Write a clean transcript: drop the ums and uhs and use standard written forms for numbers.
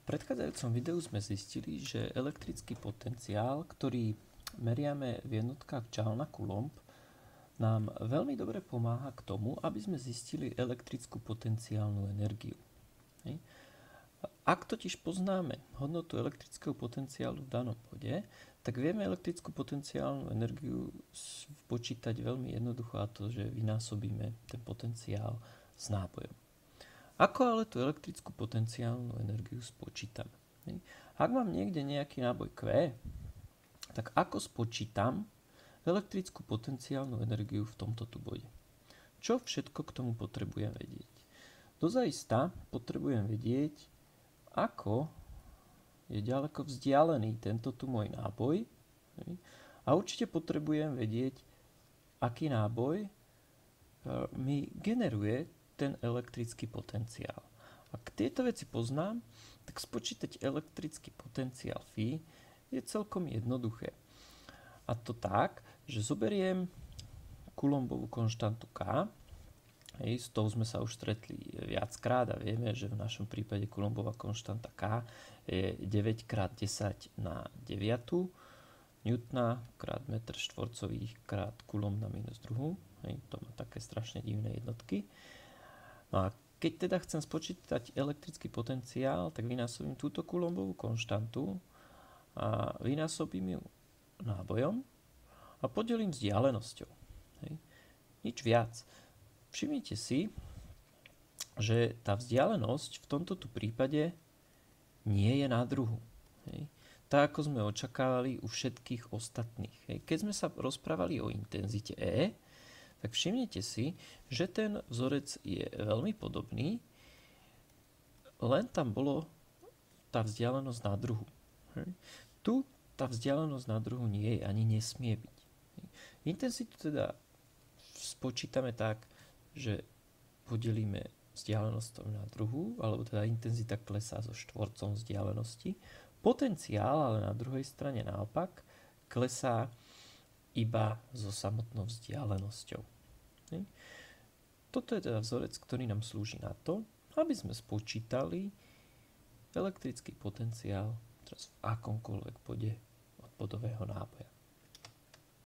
V predchádzajúcom videu sme zistili, že elektrický potenciál, ktorý meriame v jednotkách Joule na Coulomb, nám veľmi dobre pomáha k tomu, aby sme zistili elektrickú potenciálnu energiu. Hej. Ak totiž poznáme hodnotu elektrického potenciálu v danom bode, tak vieme elektrickú potenciálnu energiu počítať veľmi jednoducho, a to, že vynásobíme ten potenciál s nábojom. Ako ale tú elektrickú potenciálnu energiu spočítame? Ak mám niekde nejaký náboj Q, tak ako spočítam elektrickú potenciálnu energiu v tomto tu bode? Čo všetko k tomu potrebujem vedieť? Dozaista potrebujem vedieť, ako je ďaleko vzdialený tento tu môj náboj, a určite potrebujem vedieť, aký náboj mi generuje ten elektrický potenciál. Ak tieto veci poznám, tak spočítať elektrický potenciál Φ je celkom jednoduché. A to tak, že zoberiem Coulombovú konštantu K. S tou sme sa už stretli viackrát a vieme, že v našom prípade Coulombová konštanta K je 9x10 na 9 newtona krát metr štvorcový krát Coulomb na minus druhú. To má také strašne divné jednotky. No a keď teda chcem spočítať elektrický potenciál, tak vynásobím túto Coulombovú konštantu a vynásobím ju nábojom a podelím vzdialenosťou. Nič viac. Všimnite si, že tá vzdialenosť v tomto tu prípade nie je na druhu. Tak ako sme očakávali u všetkých ostatných. Keď sme sa rozprávali o intenzite E, tak všimnite si, že ten vzorec je veľmi podobný, len tam bolo tá vzdialenosť na druhu. Tu tá vzdialenosť na druhu nie je, ani nesmie byť. Intenzitu teda spočítame tak, že podelíme vzdialenosť na druhu, alebo teda intenzita klesá so štvorcom vzdialenosti. Potenciál, ale na druhej strane naopak, klesá iba so samotnou vzdialenosťou. Toto je teda vzorec, ktorý nám slúži na to, aby sme spočítali elektrický potenciál v akomkoľvek bode od bodového náboja.